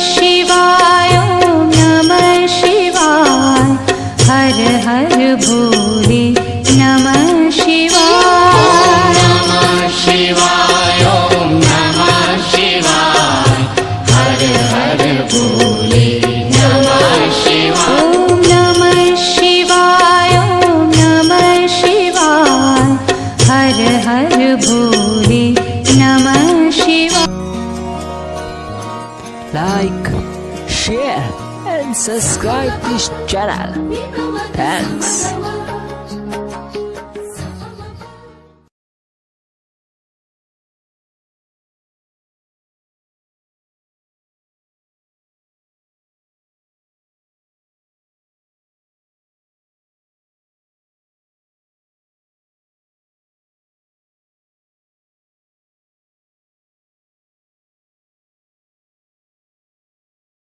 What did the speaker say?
शिवाय ॐ नमः शिवाय हर हर भोले नमः शिवाय नमः शिवाय ॐ नमः शिवाय हर हर भोले नमः शिवाय ॐ नमः शिवाय ॐ नमः शिवाय हर हर भोले नमः शिवाय Like, share and subscribe this channel. Thanks.